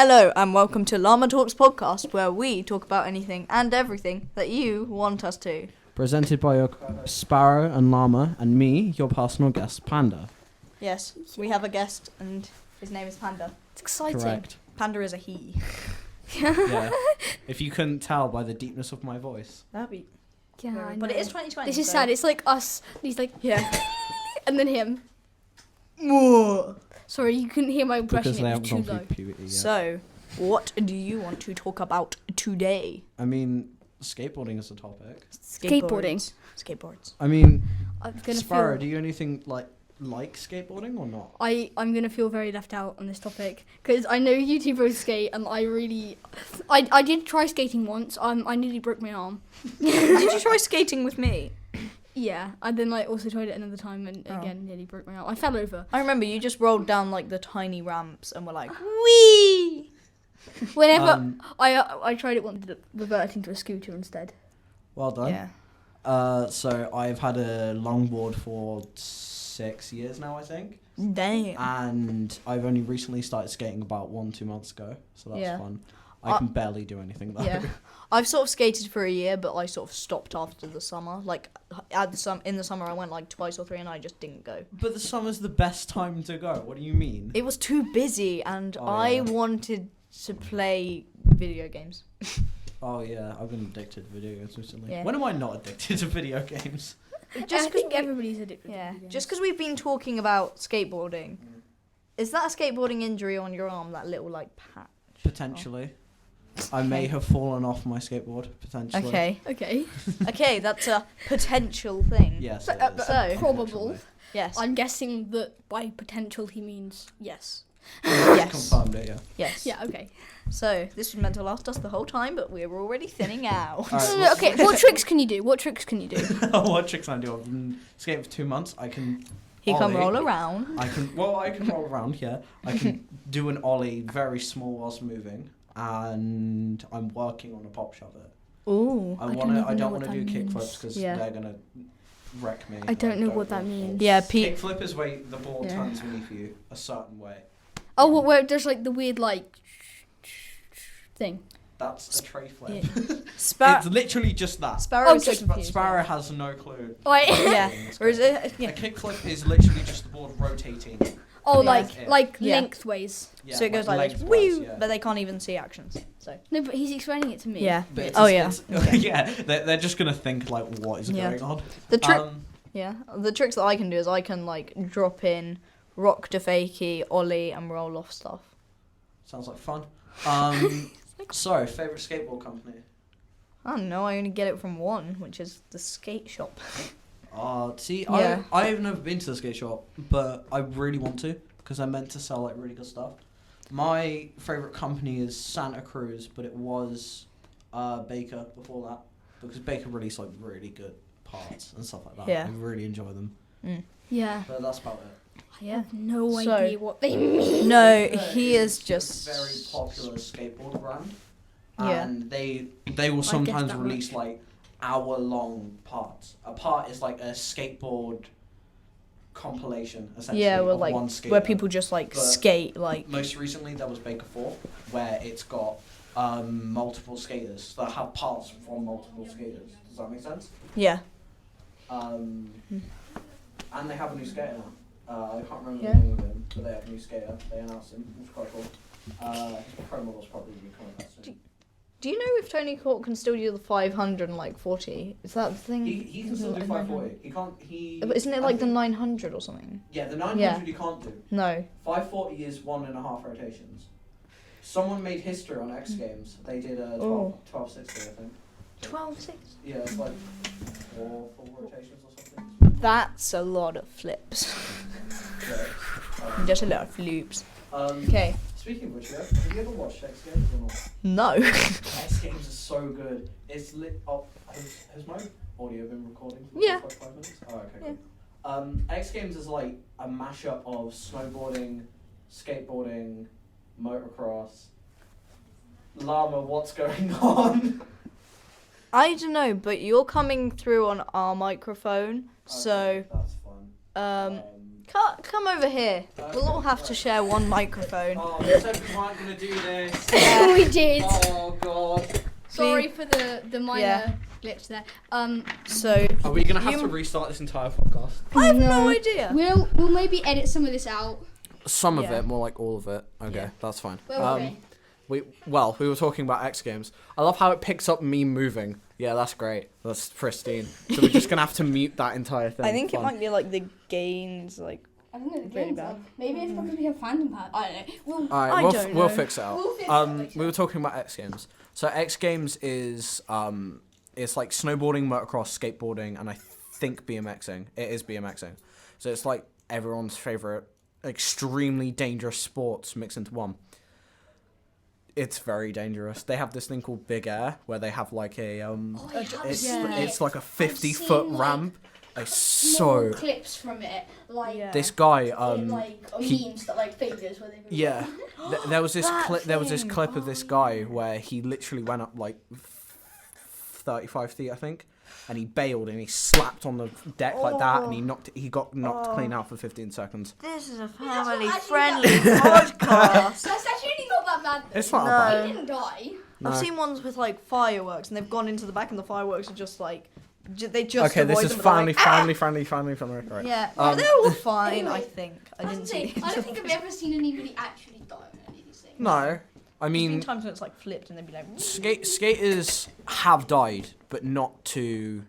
Hello and welcome to Llama Talks podcast, where we talk about anything and everything that you want us to. Presented by your Sparrow and Llama and me, your personal guest, Panda. Yes, we have a guest and his name is Panda. It's exciting. Correct. Panda is a he. Yeah. If you couldn't tell by the deepness of my voice. That'd be... Yeah, I but know. it is 2020. This is so- sad. It's like us. He's like, Yeah. and then him. Sorry, you couldn't hear my impression. Because they It haven't was too gone low. through puberty yet. So, what do you want to talk about today? I mean, skateboarding is a topic. Skateboarding. Skateboards. I mean, I'm gonna Sparrow, feel. do you anything like skateboarding or not? I'm gonna feel very left out on this topic because I know you two both skate, and I did try skating once. I nearly broke my arm. Did you try skating with me? Yeah, I then also tried it another time and again nearly broke my arm. I fell over. I remember you just rolled down like the tiny ramps and were like, wee! Whenever I tried it once, reverting to a scooter instead. Well done. Yeah. So I've had a longboard for 6 years now, I think. Damn. And I've only recently started skating about 1-2 months ago, so that's Yeah. fun. I can barely do anything though. Yeah. I've sort of skated for a year, but I sort of stopped after the summer. Like, in the summer I went like twice or three and I just didn't go. But the summer's the best time to go. What do you mean? It was too busy and Oh, I yeah. wanted to play video games. Oh yeah, I've been addicted to video games recently. Yeah. When am I not addicted to video games? I 'cause think everybody's addicted. to Yeah, video just games. because we've been talking about skateboarding. Is that a skateboarding injury on your arm, that little like patch? Potentially. I may have fallen off my skateboard, potentially. Okay. Okay. Okay, that's a potential thing. Yes, But, it is. so- probable. Unfortunately. Yes. I'm guessing that by potential he means yes. Yes. Confirmed it, yeah. Yes. Yeah. Okay. So, this was meant to last us the whole time, but we're already thinning out. Alright, No, okay. What tricks can you do? What tricks can you do? what tricks can I do? I've been skating for 2 months. I can He can ollie. roll around. I can roll around, yeah. I can do an ollie very small whilst moving, and I'm working on a pop shove it. Ooh. I don't wanna even I know don't what want to that do means. kickflips because Yeah. they're gonna wreck me. I don't know what that means. Yeah, Pete. Kickflip is where the ball Yeah. turns beneath you a certain way. Oh, where there's like the weird thing. That's a tray flip. Yeah. It's literally just that. Sparrow is so Okay. confused. Sparrow has no clue. Right. Yeah. Or is it? A Yeah. kickflip is literally just the board rotating. Oh, Yeah. like Yeah. lengthways. Yeah, So it goes like this. lengthwise, Woo! yeah. But they can't even see actions. So. No, but he's explaining it to me. Yeah. But it's Oh, just- yeah. it's- yeah. They're just gonna think like, what is Yeah. going on? The trick. Um, Yeah. The tricks that I can do is I can like drop in, rock to fakie, ollie, and roll off stuff. sounds like fun. So favorite skateboard company? I don't know. I only get it from one, which is the skate shop. See, Yeah. I've never been to the skate shop, but I really want to because they're meant to sell like really good stuff. My favorite company is Santa Cruz, but it was Baker before that because Baker released like really good parts and stuff like that. Yeah. I really enjoy them. Yeah. But that's about it. I have no So- idea what they mean. No, he is It's just. a very popular skateboard brand. Yeah. And they will guess sometimes that release like hour-long parts. A part is like a skateboard compilation, essentially, Yeah, well, of like one skater. where people just like But skate, like. Most recently, there was Baker 4, where it's got multiple skaters that have parts from multiple skaters. Does that make sense? Yeah. And they have a new skater now. I can't remember Yeah. the name of him, but they have a new skater. They announced him. It was quite cool. His promo was probably coming back soon. Do you know if Tony Hawk can still do the 500 and like 40? Is that the thing? He can still do 540. He can't. But isn't it I like the think- 900 or something? Yeah, the 900 Yeah. you can't do. No. 540 is 1.5 rotations. Someone made history on X Games. They did a 1260, I think. 12.6. Yeah, it's like four rotations or something. That's a lot of flips. Yeah. Just a lot of loops. Um, Okay. Speaking of which, have you ever watched X Games or not? No. X Games is so good. It's lit. Oh, has my audio been recording for Yeah. 45 minutes? Oh, okay, cool. X Games is like a mashup of snowboarding, skateboarding, motocross. Llama, what's going on? I don't know, but you're coming through on our microphone, so Okay, that's fun. Come over here. We'll all have to share one microphone. Oh, we said we weren't going to do this. Yeah, we did. Oh, God. Sorry for the minor glitch there. So Are we going to have to restart this entire podcast? I have no idea. We'll maybe edit some of this out. Some of Yeah. it, more like all of it. Okay, Yeah. that's fine. Well, okay. We were talking about X Games. I love how it picks up me moving. Yeah, that's great. That's pristine. So we're just gonna have to mute that entire thing. I think it Fun. might be like the gains, like. I don't know. The Really game's bad. on. Maybe it's because we have fandom pad. I don't know. All I right, don't we'll know. fix it out. We'll fix it out later. We were talking about X Games. So X Games is it's like snowboarding, motocross, skateboarding, and I think BMXing. It is BMXing. So it's like everyone's favorite extremely dangerous sports mixed into one. It's very dangerous. They have this thing called Big Air where they have like a it's like a 50-foot seen, like, ramp. It's Small so clips from it, like Yeah. this guy like he- memes that like fingers where they. yeah. There was this That clip. There was this thing. clip of this guy where he literally went up like 35 feet, I think, and he bailed and he slapped on the deck like that, and he got knocked clean out for 15 seconds. This is a that's not actually family-friendly that- podcast. That's actually not that bad. It's not No. bad. He didn't die. No. I've seen ones with like fireworks, and they've gone into the back, and the fireworks are just like they just Okay, this avoid is them, but they're family, like, "Ah!" family, friendly, family, friendly. Right. Yeah, Um, they're all fine. I Anyway, think. I I didn't say, see. I don't think I've ever seen anybody actually die on any of these things. No, I There's been mean, times when it's like flipped, and they'd be like. skaters have died, but not to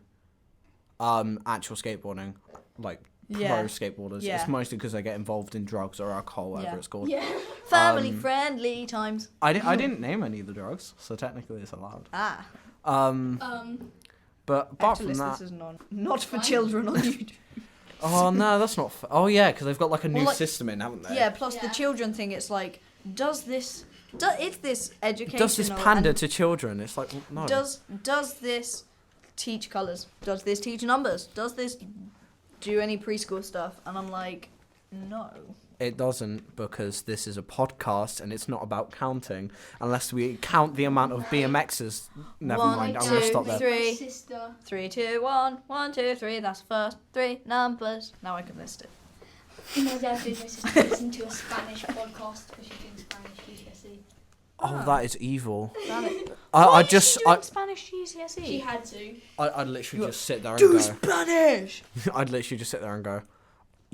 actual skateboarding, like Yeah. pro skateboarders. Yeah. It's mostly because they get involved in drugs or alcohol, whatever Yeah. it's called. Yeah. Family-friendly times. I didn't name any of the drugs, so technically it's allowed. Ah. But apart Actually, from that, this is not for Fine. children on YouTube. oh no, that's not. Oh yeah, because they've got like a new Well, like- system in, haven't they? Yeah. Plus the Yeah. children thing. It's like, is this educational? Does this pander and to children? It's like no. Does this teach colours? Does this teach numbers? Does this do any preschool stuff? And I'm like, no. It doesn't, because this is a podcast and it's not about counting. Unless we count the amount of BMXs. Never One, mind, I'm two, gonna stop there. three. My sister. 3, 2, 1, 1, 2, 3. That's the first 3 numbers. Now I can list it. My dad did my sister listen to a Spanish podcast because she's doing Spanish GCSE. Oh, that is evil. Damn it. I just, Spanish GCSE. She had to. I'd literally just sit there and Do go. Spanish. I'd literally just sit there and go.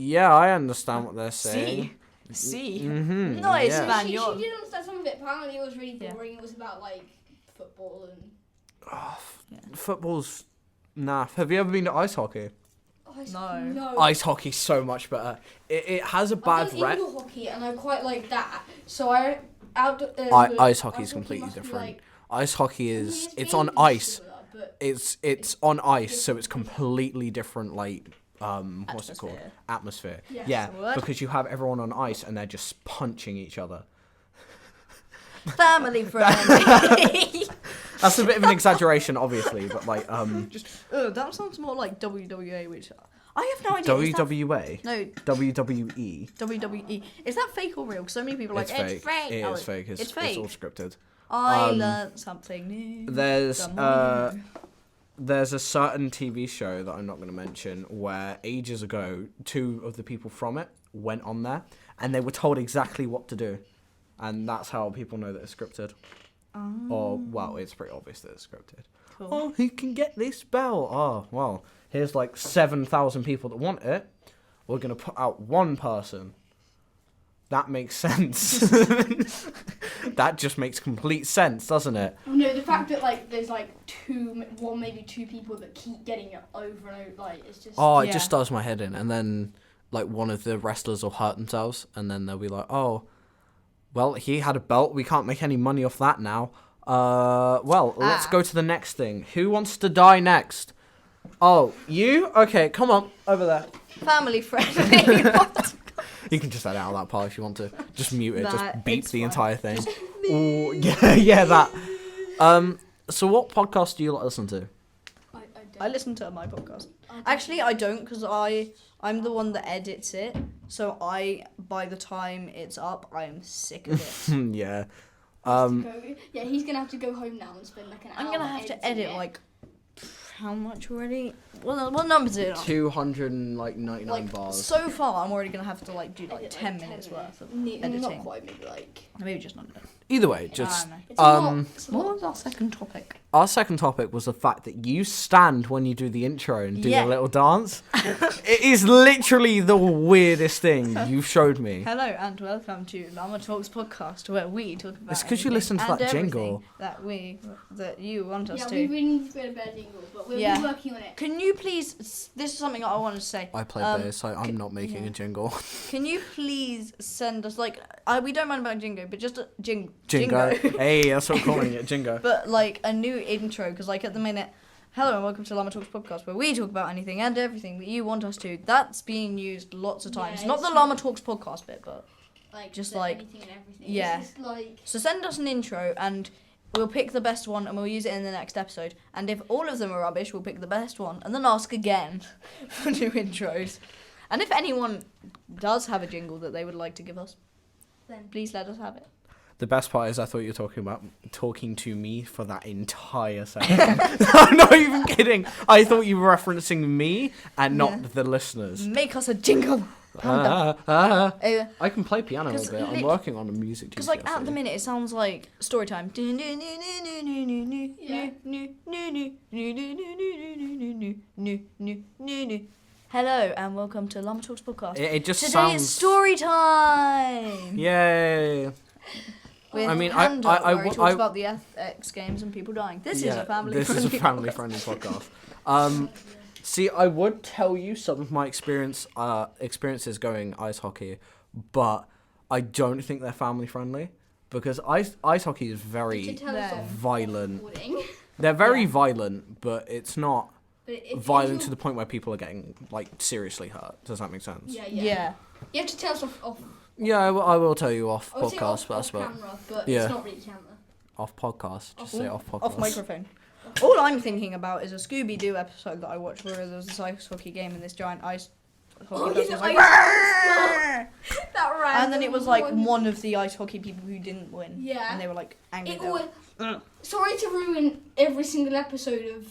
Yeah, I understand what they're saying. See. Mm-hmm. No, it's yeah. Spanish. She did understand some of it. Apparently, it was really Yeah. boring. It was about like football and. Football's naff. Have you ever been to ice hockey? No. No. Ice hockey's so much better. It has a bad I've done rep. indoor hockey and I quite like that. So I Ice hockey is completely must be, different. like- Ice hockey I mean, is it's maybe on pretty ice. similar, but It's on ice, so it's completely different. Like what's it called? Atmosphere. Atmosphere. Yeah. Yeah, That's the word. because you have everyone on ice and they're just punching each other. Family friendly. That's a bit of an exaggeration, obviously, but like That sounds more like WWA, which I have no idea. Is that- WWA, No, WWE. WWE. Is that fake or real? Because so many people are like, it's fake. It Oh, is fake. It's It's fake. all scripted. I Um, learnt something new. There's The more you know. there's a certain TV show that I'm not going to mention where ages ago 2 of the people from it went on there and they were told exactly what to do, and that's how people know that it's scripted. Or well, it's pretty obvious that it's scripted. Cool. Oh, who can get this bell? Oh, well, here's like 7,000 people that want it. We're going to put out one person. That makes sense. That just makes complete sense, doesn't it? No, the fact that like there's like maybe two people that keep getting it over and over, like it's just. Oh, it Yeah. just does my head in. And then, like, one of the wrestlers will hurt themselves, and then they'll be like, oh, well, he had a belt. We can't make any money off that now. Well, let's go to the next thing. Who wants to die next? Oh, you? Okay, come on, over there. Family friendly. What? You can just edit out that part if you want to. Just mute it. Nah, Just beep it's the fine. entire thing. Ooh, yeah, that. So what podcast do you like listen to? I listen to my podcast. Actually, I don't, because I'm the one that edits it. So by the time it's up, I am sick of it. Yeah. Yeah, he's gonna have to go home now and spend like an hour. I'm gonna have to editing edit it. like how much already? What number is it on? 299 bars. So far, I'm already gonna have to like do like 10 minutes worth of editing. Not quite, Maybe just under. Either way, just It's a lot. What was our second topic? our second topic was the fact that you stand when you do the intro and do Yeah. your little dance. It is literally the weirdest thing you've showed me. Hello and welcome to Llama Talks podcast, where we talk about. It's 'cause you anything listen to and that jingle. everything that you want us Yeah, to. we really need to get a better jingle, but we're working on it. Can you please? This is something I wanted to say. I play bass, so I'm not making a jingle. Can you please send us like we don't mind about Jingo, but just a Jingo. Jingo. Hey, that's what I'm calling it, Jingo. But like a new intro, because like at the minute, hello and welcome to Llama Talks podcast, where we talk about anything and everything that you want us to. That's being used lots of times. Yeah, Not it's the Llama Talks podcast bit, but just like- anything and everything. yeah. It's just like so send us an intro and we'll pick the best one and we'll use it in the next episode. And if all of them are rubbish, we'll pick the best one and then ask again for new intros. And if anyone does have a jingle that they would like to give us, then please let us have it. The best part is I thought you were talking to me for that entire second. I'm not even kidding. I thought you were referencing me and not the listeners. Make us a jingle. Panda. I can play piano a 'Cause bit. I'm lit- working on a music Because teacher. like at the minute it sounds like story time. Hello and welcome to Llama Talks podcast. It just Today sounds... is story time. Yay. With I mean, Panda, where he talks I- about the FX games and people dying. This is Yeah, a family. This is a family-friendly podcast. See, I would tell you some of my experiences going ice hockey, but I don't think they're family-friendly because ice hockey is very violent. They're very violent, but it's not violent to the point where people are getting like seriously hurt. Does that make sense? Yeah. You have to tell us off. Yeah, I will tell you off I would say podcast, off but that's about camera, but Yeah. it's not really camera. off podcast. Just say off podcast. Off microphone. All I'm thinking about is a Scooby-Doo episode that I watched where there was this ice hockey game and this giant ice hockey person was like, that random and then it was like one. one of the ice hockey people who didn't win. Yeah. And they were like angry. It They were always, sorry to ruin every single episode of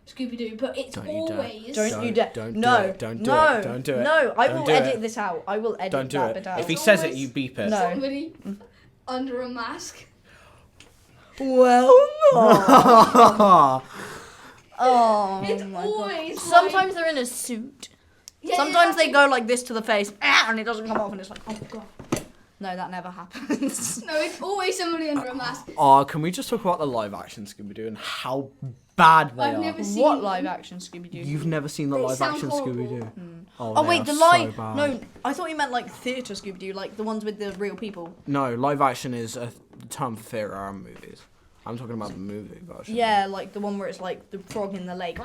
Scooby-Doo, but it's Don't you dare. always... Don't you dare. Don't No. do it. Don't do No. it. Don't do it. No, I Don't will do edit it. this out. I will edit Don't do that it. bit out. If he It's says it, always- you beep it. No. Somebody under a mask. Well, no. Oh It's my god. always Sometimes they're in a suit. Yeah, Sometimes yeah, they go like this to the face, and it doesn't come off, and it's like, oh god. No, that never happens. No, it's always somebody under a mask. Can we just talk about the live action Scooby-Doo and how bad they I've are? never seen What them. live action Scooby-Doo? You've never seen the They live sound action horrible. Scooby-Doo? Oh they wait, are the so live. bad. No, I thought you meant like theatre Scooby-Doo, like the ones with the real people. No, live action is a term for theatre and movies. I'm talking about the movie version. Yeah, like the one where it's like the frog in the lake.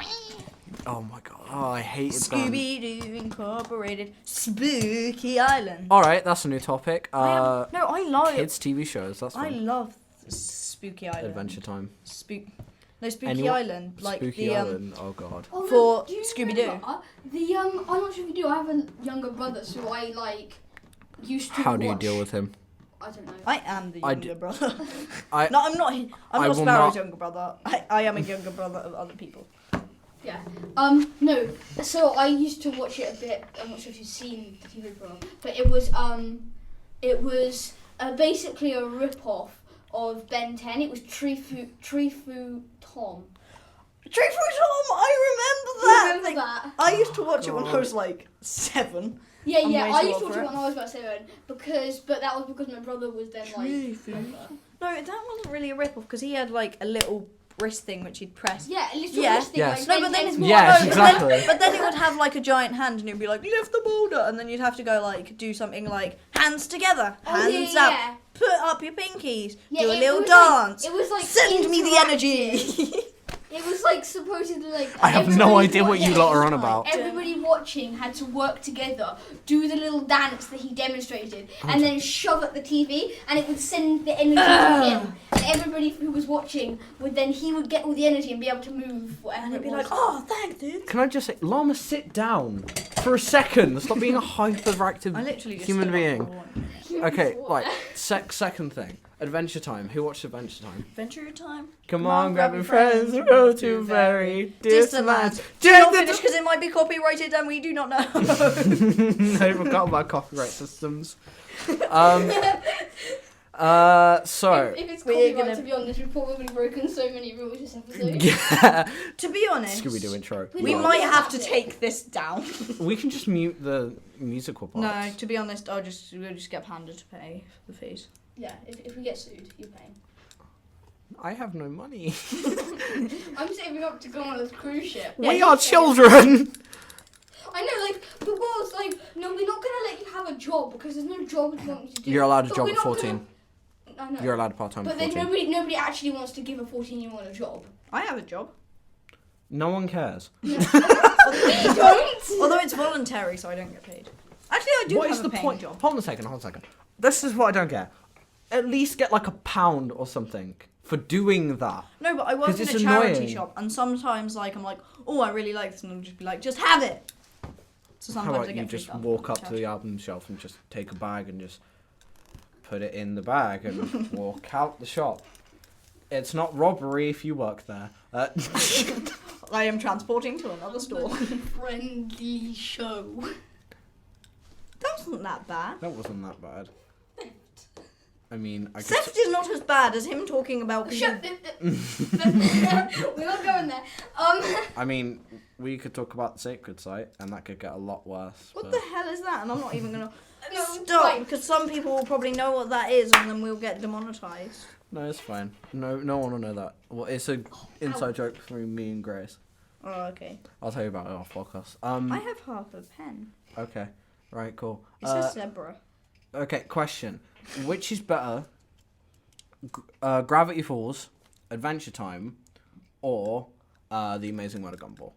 Oh my god. Oh, I hated them. Scooby-Doo Incorporated, Spooky Island. All right, that's a new topic. I love Kids TV shows. That's I fun. love Spooky Island. Adventure Time. Spooky Anyone- Island, like Spooky the Island. Oh god. Oh, For do you Scooby-Doo. remember The I'm not sure if you do. I have a younger brother, so I like used to. How do you watch- deal with him? I don't know. I am the I younger brother. I- No, I'm not. I'm I not will Sparrow's not- younger brother. I am a younger brother of other people. Yeah. No. So I used to watch it a bit. I'm not sure if you've seen the TV program, but it was basically a rip-off of Ben 10. It was Tree Fu Tom. Tree Fruit Tom, I remember Do that. you remember that? I used to watch it when I God. was like 7. Yeah, I'm yeah. way I too used to old watch for it it. when I was about 7 but that was because my brother was then Tree like. Fruit. younger. No, that wasn't really a rip-off because he had like a little wrist thing which he'd press. Yeah, a little Yeah. listing Yes. like No, but Ben then 10's Yes, no, exactly. But then it would have like a giant hand and it'd be like lift the boulder, and then you'd have to go like do something like hands together, Oh, hands yeah, up, yeah. put up your pinkies, Yeah, do a it little was dance. Like, it was like Send me the interactive. energy. It was like supposedly like. I have no everybody idea what you lot are on about. Everybody watching had to work together, do the little dance that he demonstrated, and then shove at the TV, and it would send the energy to him. And everybody who was watching he would get all the energy and be able to move whatever. And it'd be it like, was. oh, thanks, dude. Can I just say, Llama, sit down. For a second, stop being a hyperactive I literally just human stood being. up for one. Okay, like second thing. Adventure Time. Who watched Adventure Time? Adventure Time. Come on, grab your friends, and go to very distant lands. Do not finish because it might be copyrighted and we do not know. I forgot about copyright systems. So. If it's We're copyright, gonna- to be honest, we've probably broken so many rules this episode. Yeah. To be honest, Scooby-Doo intro. we Right. might have to take this down. We can just mute the musical parts. No, to be honest, we'll just get Panda to pay the fees. Yeah, if we get sued, you're paying. I have no money. I'm saving up to go on a cruise ship. Yeah, We you are can. children. I know, like, the world's like, no, we're not gonna let you have a job because there's no job we want you to do. You're allowed a But job we're at not 14. I know. You're allowed a part-time But at then 14. nobody actually wants to give a 14-year-old a job. I have a job. No one cares. We don't. Although it's voluntary, so I don't get paid. Actually, I do What have is a the paying point? job. Hold on a second. This is what I don't get. At least get like £1 or something for doing that. No, but I work 'Cause in a it's charity annoying. shop, and sometimes like I'm like, oh, I really like this, and I'll just be like, just have it. So How sometimes I about get you free just stuff walk from up to charity. the album shelf and just take a bag and just put it in the bag and walk out the shop. It's not robbery if you work there. I am transporting to another store. Friendly show. That wasn't that bad. That wasn't that bad. I mean, I could Theft is not as bad as him talking about people. Shut. We're not going there. I mean, we could talk about the sacred site, and that could get a lot worse. What but- the hell is that? And I'm not even gonna No, stop right. because some people will probably know what that is, and then we'll get demonetized. No, it's fine. No one will know that. Well, it's a inside joke between me and Grace. Oh, okay. I'll tell you about it off podcast. I have half a pen. Okay. Right, cool. It says zebra. Okay, question. Which is better? Gravity Falls, Adventure Time, or The Amazing World of Gumball?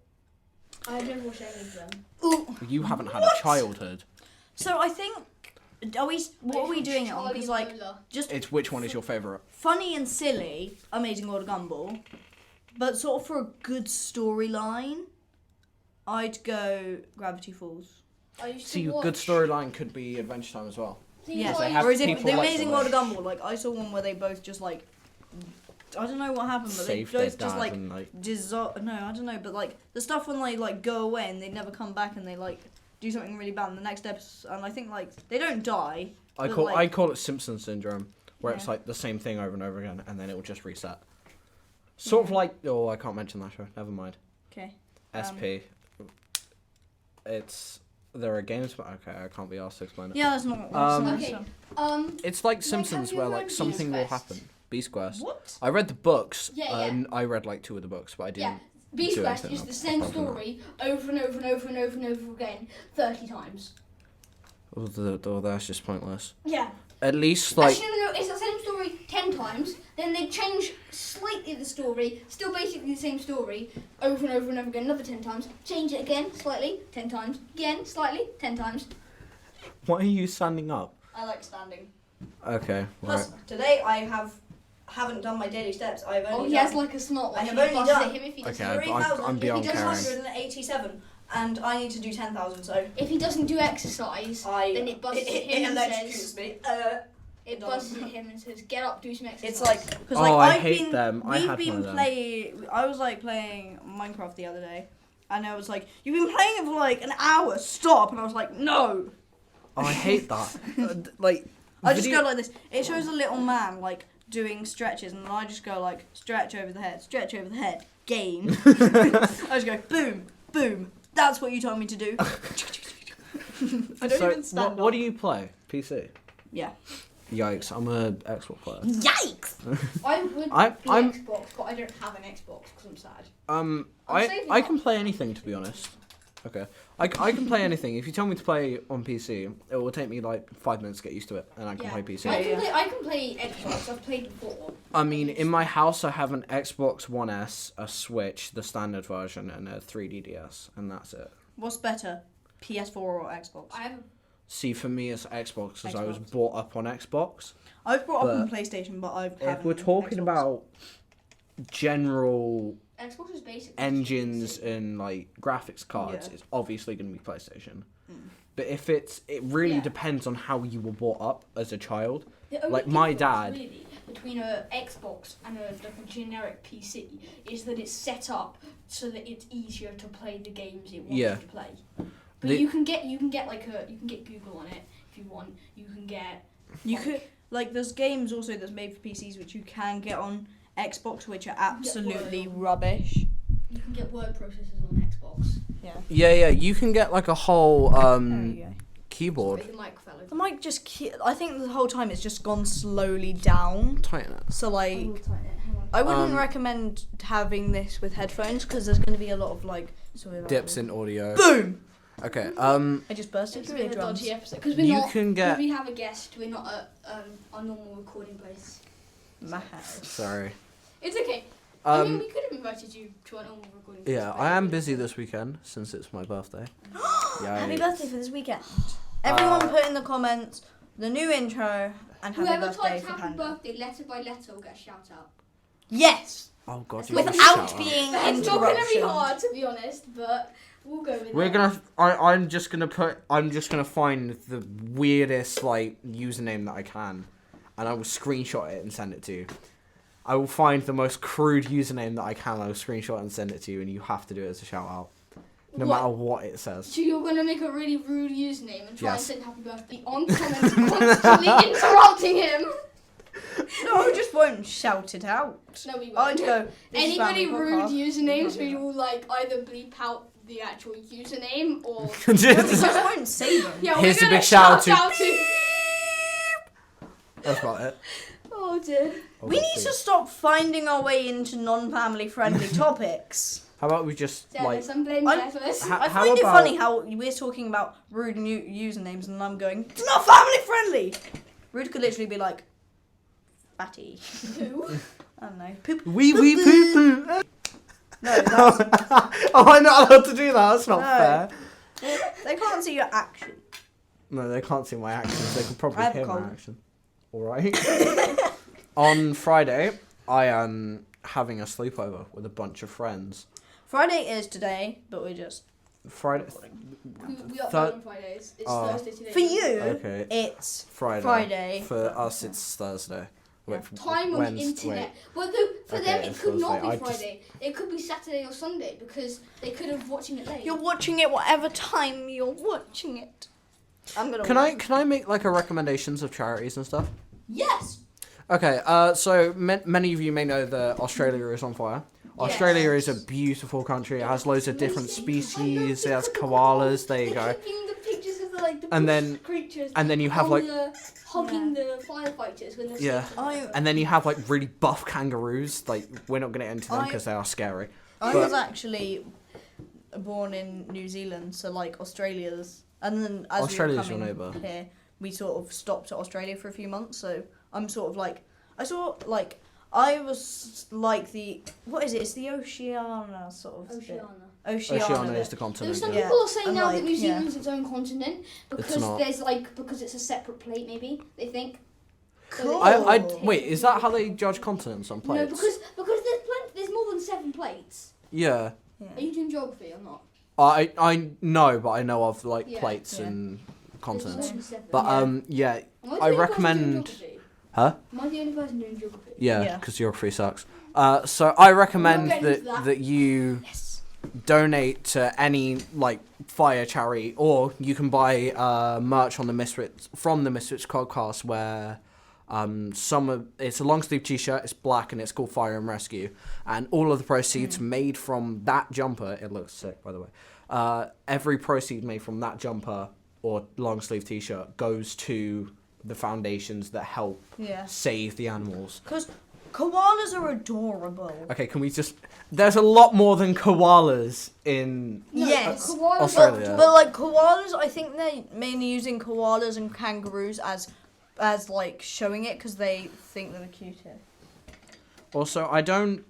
I've never watched any of them. Ooh. You haven't had What? a childhood. So I think, what are we doing it on? Charlie Because like, and Lola. just It's which one is your favourite? funny and silly, Amazing World of Gumball, but sort of for a good storyline, I'd go Gravity Falls. I used See, to a watch. good storyline could be Adventure Time as well. Yeah, they have whereas if people the like Amazing the World of Gumball, like I saw one where they both just like, I don't know what happened, but Save they their both dad just like and like. no, I don't know, but like the stuff when they like go away and they never come back and they like do something really bad in the next episode, and I think like they don't die. I but, call like- it Simpson syndrome, where it's Yeah. like the same thing over and over again, and then it will just reset. Sort of like I can't mention that show. Never mind. Okay. SP. There are games, but okay, I can't be asked to explain it. Yeah, that's not. Okay. It's like Like, Simpsons, have you where read like something will Beast happen. Beast Quest. What? I read the books. Yeah, yeah. And I read like 2 of the books, but I Yeah. didn't. Beast do Quest anything is the same apart from that. story over and over and over and over and over again 30 times. That's just pointless. Yeah. At least like Actually, no, it's the same story 10 times, then they change slightly the story, still basically the same story, over and over and over again, another 10 times, change it again, slightly, 10 times, again, slightly, 10 times. why are you standing up? I like standing. Okay, right. Plus, today I haven't done my daily steps. I've only Oh, he done has like a smartwatch. I have and only he buzzes done- at him if he doesn't. Okay, I'm beyond caring. 3,887, and I need to do 10,000. So If he doesn't do exercise, then it buzzes at him and electrocutes says, me. it buzzes at him and says, get up, do some exercise. It's like because Oh, like I I've hate been them. I we've had one been of them. I was like playing Minecraft the other day, and I was like, you've been playing it for like an hour. Stop! And I was like, no. Oh, I hate that. Like I just video- go like this. It shows a little man like doing stretches, and I just go like stretch over the head, gain. I just go boom, boom. That's what you told me to do. I don't So, even stand what up. do you play? PC. Yeah. Yikes! I'm a Xbox player. Yikes! I would I'm- be I'm- Xbox, but I don't have an Xbox because I'm sad. Um, I'm saving I up. can play anything, to be honest. Okay, I can play anything. If you tell me to play on PC, it will take me like 5 minutes to get used to it, and I can Yeah. play PC. I can play Xbox. I've played before. I mean, in my house, I have an Xbox One S, a Switch, the standard version, and a 3DS, and that's it. What's better, PS4 or Xbox? I have. See, for me, it's Xbox, because I was Xbox. brought up on Xbox. I've brought up on But PlayStation, but I've. If we're talking about general Xbox is basically engines PC. and like graphics cards, Yeah. it's obviously going to be PlayStation. Mm. But if it really Yeah. depends on how you were brought up as a child. The only Like, my difference, dad- really, between a Xbox and like a generic PC is that it's set up so that it's easier to play the games it wants Yeah. you to play. But The- you can get Google on it if you want. You can get You could there's games also that's made for PCs which you can get on Xbox which are absolutely rubbish. you can get word processors on Xbox. Yeah, you can get like a whole There you go. keyboard. Sorry, the mic fell over. The mic just I think the whole time it's just gone slowly down. Tighten it. So I will like tighten it. Hang on. I wouldn't Um, recommend having this with headphones because there's going to be a lot of sorry about Dips that. in audio. Boom! Okay. I just bursted It's a through bit the of a drums. dodgy episode because we're You not. can Because get. we have a guest. We're not at our normal recording place. My house. Sorry. It's okay. I mean, Um. we could have invited you to our normal recording. Yeah, place, I am but- busy this weekend since it's my birthday. Happy Yikes. birthday for this weekend. Everyone put in the comments the new intro and happy Whoever birthday types for happy Panda. birthday letter by letter will get a shout out. Yes! Oh god, That's you got a Without shout out. being That's not going to be interruption. hard, to be honest, but we'll go with We're it. gonna. I'm just gonna find the weirdest username that I can, and I will screenshot it and send it to you. I will find the most crude username that I can. I will screenshot and send it to you, and you have to do it as a shout out, no What? matter what it says. So you're going to make a really rude username and try Yes. and send happy birthday on comments, constantly interrupting him. No, I just won't shout it out. No, we won't. I'd go, this is Anybody family rude podcast. usernames, We we can't will either bleep out the actual username or. do that. We just won't say them. Yeah, Here's we're a gonna big shout shout out out to. That's about it. Oh dear. We need to stop finding our way into non-family friendly topics. How about we just Dennis, I'm blaming I'm- you for this. Ha- I how find it about- funny how we're talking about rude usernames and I'm going, it's not family friendly. Rude could literally be like, fatty. Who? I don't know. Poop. wee poo poo? No, that's, Oh, I'm not allowed to do that. That's not No. fair. they can't see your action. No, they can't see my actions. They can probably I have hear my cold. action. All right. On Friday, I am having a sleepover with a bunch of friends. Friday is today, but we're just Friday. We upload Third- on Fridays. It's Oh. Thursday today. for you. Okay. It's Friday. Friday. For us, it's Thursday. Wait, Time on Wednesday- the internet. wait. Well, though, for Okay, them, it it's could not Thursday. be I just- Friday. It could be Saturday or Sunday because they could have watching it late. You're watching it whatever time you're watching it. I'm gonna. Can I make like a recommendations of charities and stuff? Yes. Okay, so many of you may know that Australia is on fire. Australia is a beautiful country. It has loads of different species. It has koalas. There you They're go. keeping the pictures of the And bush then- creatures. And then you have like hugging the firefighters when they're Yeah. sleeping. And then you have like really buff kangaroos. Like we're not gonna get into them I- because they are scary. I But- was actually born in New Zealand, so like Australia's, and then as Australia's we were your coming neighbour. here, we sort of stopped at Australia for a few months. So I'm sort of like, I was like what is it? It's the Oceania sort of bit. Oceania. Oceania bit. is the Though continent. some Yeah. people are saying And now like, that New yeah. Zealand's its own continent because not. there's because it's a separate plate. Maybe they think. Cool. I wait. Is that how they judge continents on No, plates? because there's more than 7 plates. Yeah. Are you doing geography or not? I know, but I know of like Yeah. plates Yeah. and There's continents. more than 7. But Yeah. yeah, Am I the I only person doing recommend- geography? Huh? Am I the only person doing geography? yeah, Yeah. because geography sucks. So I recommend getting that into that. that you Yes. donate to any like fire charity, or you can buy merch on the Misfits from the Misfits podcast, where it's a long sleeve t-shirt, it's black, and it's called Fire and Rescue, and all of the proceeds made from that jumper, it looks sick by the way, every proceed made from that jumper or long sleeve t-shirt goes to the foundations that help Yeah. save the animals. Because koalas are adorable. Okay, can we just... There's a lot more than koalas in... No, Yes. the koalas Australia. But like koalas, I think they're mainly using koalas and kangaroos as like showing it because they think they're the cutest. Also, I don't...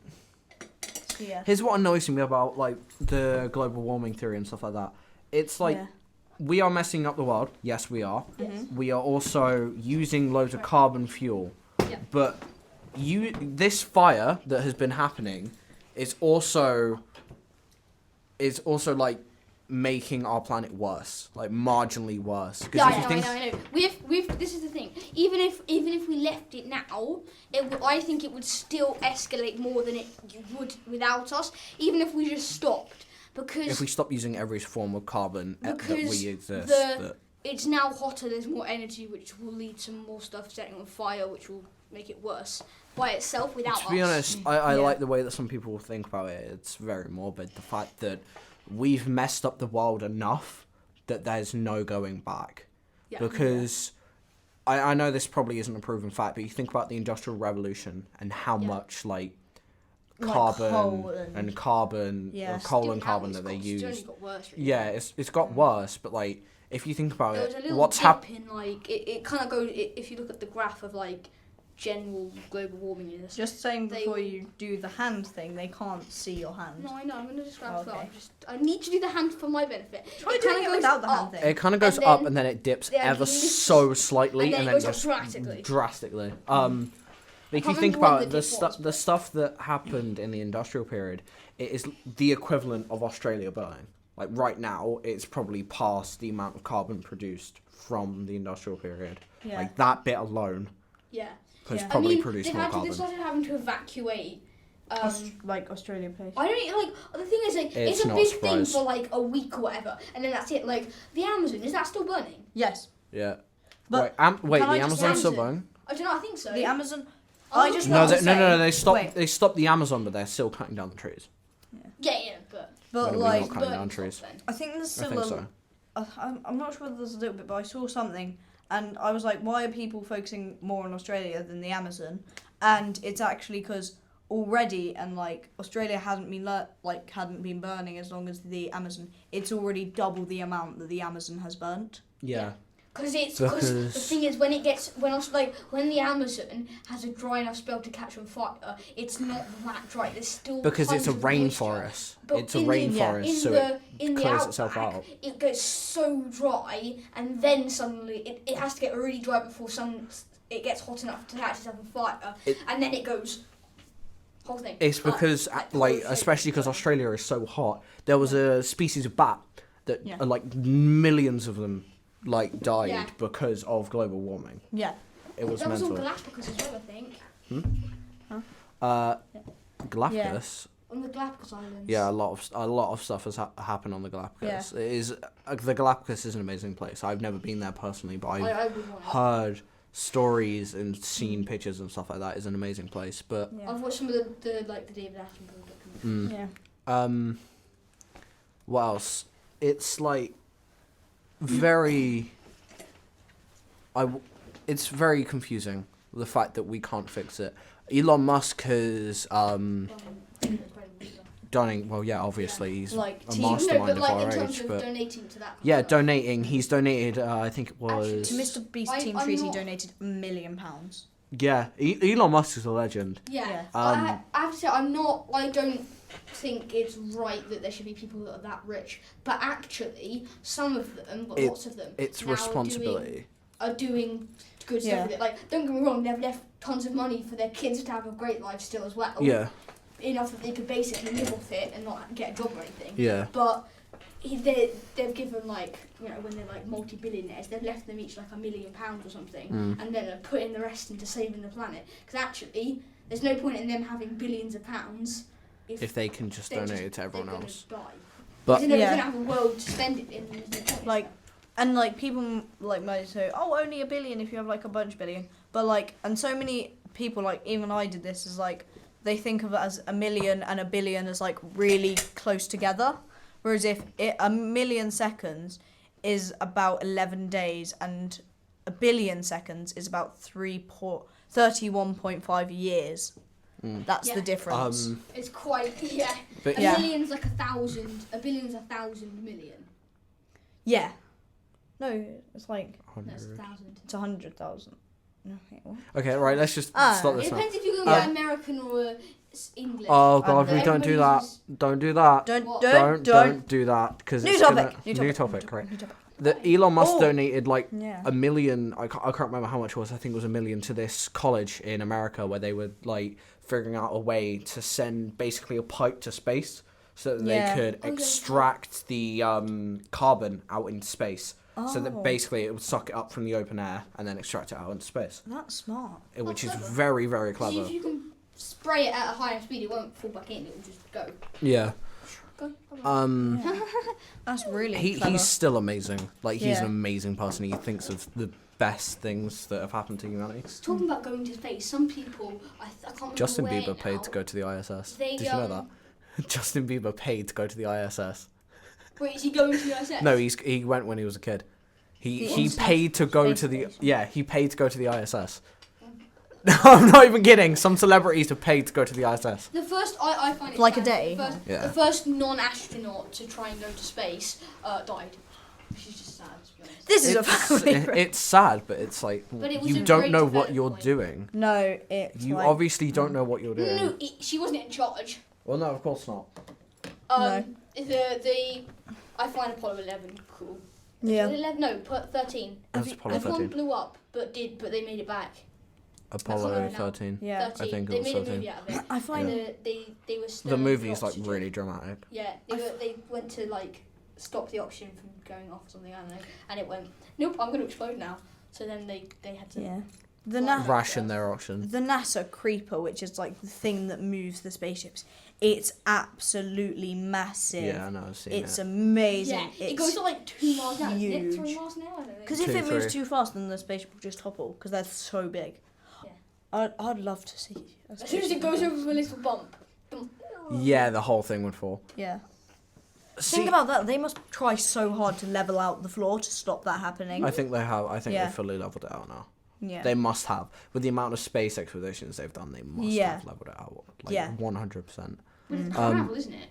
So, yeah. Here's what annoys me about like the global warming theory and stuff like that. It's like Yeah. we are messing up the world. Yes, we are. Yes. We are also using loads of carbon fuel. Yeah. But this fire that has been happening it's also like making our planet worse, like marginally worse. Because Yeah, if you think, I know. We've. This is the thing. Even if we left it now, I think it would still escalate more than it would without us. Even if we just stopped, because if we stop using every form of carbon that we exist, it's now hotter. There's more energy, which will lead to more stuff setting on fire, which will make it worse by itself without us. to be honest, I like the way that some people think about it. It's very morbid. The fact that we've messed up the world enough that there's no going back. Yeah. Because I know this probably isn't a proven fact, but you think about the Industrial Revolution and how much Like carbon coal and carbon, Yeah. or coal Still and carbon now that they it's use. only got worse, really. Yeah, it's got worse, but like if you think about There was a it, little what's dip happened? in like it kind of goes. If you look at the graph of like general global warming, is Just saying They- before you do the hand thing, they can't see your hand. No, I know. I'm gonna describe as well. Okay. I need to do the hand for my benefit. Try It doing kinda it goes without the hand up, thing. It kind of goes And up then- and then it dips then ever lifts- so slightly, and then and it then goes up just drastically. drastically. But if you can't think remember when about it, the the dip was, the stuff that happened in the industrial period, it is the equivalent of Australia burning. Like right now, it's probably past the amount of carbon produced from the industrial period. Yeah. Like that bit alone Yeah. has Yeah. probably I mean, produced they've more had to, carbon. they started having to evacuate. Like Australia place. I don't like. The thing is, like, It's it's a not a big thing surprise. for like a week or whatever, and then that's it. Like the Amazon, is that still burning? Yes. Yeah. But wait, can the I just Amazon's still answer? burning? I don't know. I think so. The Amazon. Oh, I just no, want No, to they, no, say, no, they stopped. Wait, They stopped the Amazon, but they're still cutting down the trees. Yeah, but but When are we like, not cutting down trees? I think there's I still think a. so. I'm not sure whether there's a little bit, but I saw something, and I was like, why are people focusing more on Australia than the Amazon? And it's actually because already, and like Australia hasn't been burning as long as the Amazon. It's already double the amount that the Amazon has burnt. Yeah. Because the Because- thing is when the Amazon has a dry enough spell to catch on fire, it's not that dry. There's still Because it's a tons of moisture. rainforest. But It's a in the- rainforest, in so the, it in the clears itself outback, out. It goes so dry, and then suddenly it has to get really dry before it gets hot enough to catch itself on fire, and then it goes. Whole thing. It's because, especially because Australia is so hot, there was a species of bat that, Yeah. like, millions of them, like, died Yeah. because of global warming. Yeah. It was That was on mental. Galapagos as well, I think. Galapagos. On the Galapagos Islands. Yeah, a lot of stuff has happened on the Galapagos. It is the Galapagos is an amazing place. I've never been there personally, but I've I would want it. heard stories and seen pictures and stuff like that. It's an amazing place, but Yeah. I've watched some of the David Attenborough documentaries. Yeah. what else? It's like very. It's very confusing, the fact that we can't fix it. Elon Musk has done. Well, yeah, obviously he's Like, a team- mastermind but of like our in terms age, of but donating to that. yeah, kind of- donating. He's donated. I think it was. To Mr. Beast Team I'm Trees, he not- donated £1 million. Yeah, Elon Musk is a legend. Yeah. Yeah. I have to say, I don't think it's right that there should be people that are that rich. But actually, some of them, but lots of them, It's now responsibility. are doing good stuff Yeah. with it. Like, don't get me wrong, they've left tons of money for their kids to have a great life still as well. Yeah, Enough that they could basically live off it and not get a job or anything. yeah. But they've given, like, you know, when they're like multi-billionaires, they've left them each like £1 million or something, and then are putting the rest into saving the planet. Because actually, there's no point in them having billions of pounds If they can just donate it to everyone they're else. Gonna die. But They're never Yeah. gonna have a world to spend it in. There's no point. Like, and like people like might say, oh, only $1 billion if you have like a bunch billion. But like, and so many people, like even I did this, is like they think of it as 1 million and 1 billion as like really close together. Whereas if 1 million seconds is about 11 days and 1 billion seconds is about 31.5 years. That's Yeah. the difference. It's quite But A Yeah. million's like 1,000. A billion's 1,000 million. Yeah. No, it's like That's 100. 1,000. it's 100,000. No, wait, what? Okay, right. Let's just stop It this now. depends if you're going to get American or English. Oh God, we Everybody don't do that. Don't do that. Don't What? Don't do that because New it's topic. New topic. Right. New topic. The Elon Musk Oh. donated like Yeah. $1 million. I can't remember how much it was. I think it was $1 million to this college in America where they were like figuring out a way to send basically a pipe to space so that Yeah. they could extract the carbon out into space. So that basically it would suck it up from the open air and then extract it out into space, That's smart. which is clever. very, very See, clever. if you can spray it at a higher speed, it won't fall back in. It will just go. Yeah. Go. That's really He clever. he's still amazing. Like he's an Yeah. amazing person. He thinks of the best things that have happened to humanity. Talking about going to space, some people I can't remember Justin where Bieber now, paid to go to the ISS. They, Did you know that? Justin Bieber paid to go to the ISS. Wait, is he going to the ISS? No, he went when he was a kid. He Space- paid to go space to the station. he paid to go to the ISS. I'm not even kidding. Some celebrities have paid to go to the ISS. The first, I find it Like a sad, day? The first, Yeah. the first non-astronaut to try and go to space died. Which is just sad, to be honest. This is a It's, family. it's sad, but it's like But it was a you don't great know what development you're point. doing. No, it's You like, obviously don't know what you're doing. No, she wasn't in charge. Well, no, of course not. No. I find Apollo 11 cool. Yeah. 11, no, 13. That's Apollo Everyone 13. blew up, but they made it back. Apollo remember now. 13. Yeah. 13. I think it they was made 13. a movie out of it. I find Yeah. They were The stirring movie's for like oxygen. really dramatic. Yeah, they went to like stop the oxygen from going off or something, I don't know, and it went, nope, I'm going to explode now. So then they had to. Yeah. The Fly. NASA, Ration their oxygen. the NASA Creeper, which is like the thing that moves the spaceships, it's absolutely massive. Yeah, I know. I've seen It's it. amazing. Yeah, it goes to like 2 miles an hour, isn't it? huge. 3 miles an hour, I don't know. Because if Two, it moves three. too fast, then the spaceship will just topple. Because they're so big. Yeah. I'd love to see. a As soon as it spaceship goes like over a little bump. Yeah, the whole thing would fall. that. Yeah. See, Think about that. They must try so hard to level out the floor to stop that happening. I think they have. I think Yeah. they fully leveled it out now. Yeah. They must have. With the amount of space expeditions they've done, they must Yeah. have leveled it out. Like Yeah. 100%. But it's Um, gravel, isn't it?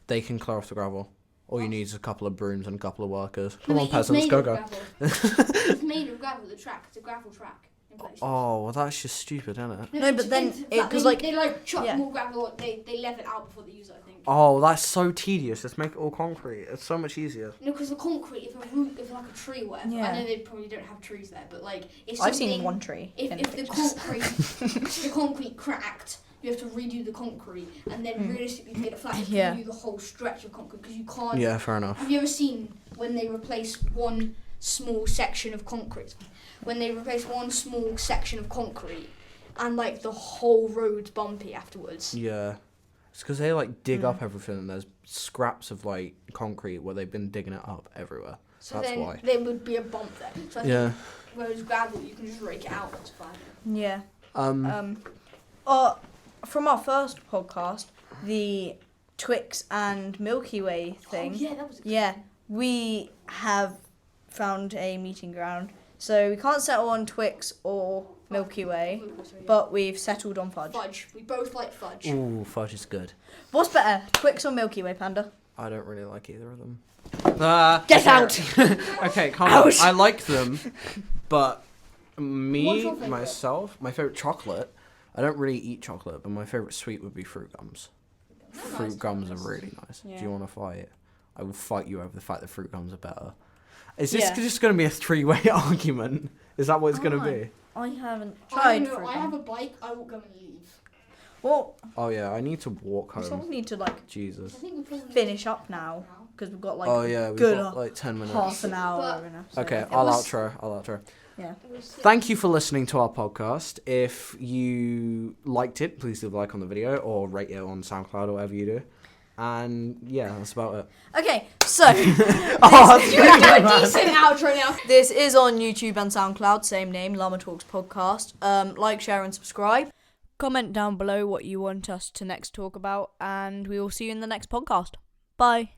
They can clear off the gravel. All you need is a couple of brooms and a couple of workers. No, Come on, it's peasants, made go of go. gravel. It's made of gravel, the track. It's a gravel track. In places. Oh, well, that's just stupid, isn't it? No, but then it- 'cause, like- they chuck yeah. more gravel. They level it out before they use it, I think. Oh, that's so tedious. Just make it all concrete. It's so much easier. No, because the concrete, if a root, if like a tree, or whatever. Yeah. I know they probably don't have trees there, but like if I've something, seen one tree. in If the pictures. the concrete cracked, you have to redo the concrete, and then realistically to get it flat, you Yeah. have to redo the whole stretch of concrete because you can't. Yeah, fair enough. Have you ever seen when they replace one small section of concrete? When they replace one small section of concrete, and like the whole road's bumpy afterwards. Yeah. It's because they like dig up everything and there's scraps of like concrete where they've been digging it up everywhere. So That's then why. there would be a bump there. So I Yeah. think whereas gravel, you can just rake it out. That's fine. Yeah. Um. From our first podcast, the Twix and Milky Way thing. Oh, yeah, that was. Yeah, we have found a meeting ground. So we can't settle on Twix or Milky Way, but we've settled on fudge. Fudge. We both like fudge. Ooh, fudge is good. What's better, Twix or Milky Way, Panda? I don't really like either of them. Get out! Okay, calm Ouch. down. I like them, but What's me, your favourite? myself, my favourite chocolate, I don't really eat chocolate, but my favourite sweet would be fruit gums. Fruit gums are really nice. Yeah. Do you want to fight? I will fight you over the fact that fruit gums are better. Is this Yeah. just going to be a three-way argument? Is that what it's going to be? I haven't I tried don't know. fruit I gum. have a bike. I will go and leave. Well, Oh yeah, I need to walk we sort of home. need to like I Jesus. think we probably finish up now because we've got like Oh yeah, we've good got like 10 minutes. half an hour. But- and a- so Okay, it I'll was- outro. Yeah. Thank you for listening to our podcast. If you liked it, please leave a like on the video or rate it on SoundCloud or whatever you do. And yeah, that's about it. Okay, so Oh, that's really bad. Decent outro now. this is on YouTube and SoundCloud, same name, Llama Talks Podcast. Like, share, and subscribe. Comment down below what you want us to next talk about, and we will see you in the next podcast. Bye.